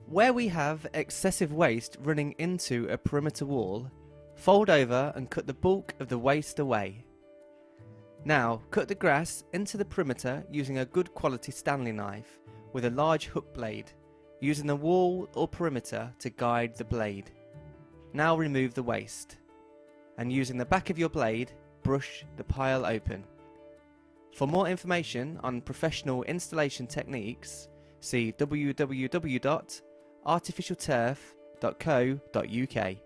Where we have excessive waste running into a perimeter wall, fold over and cut the bulk of the waste away. Now cut the grass into the perimeter using a good quality Stanley knife with a large hook blade, using the wall or perimeter to guide the blade. Now remove the waste, and using the back of your blade, brush the pile open. For more information on professional installation techniques, see www.artificialturf.co.uk.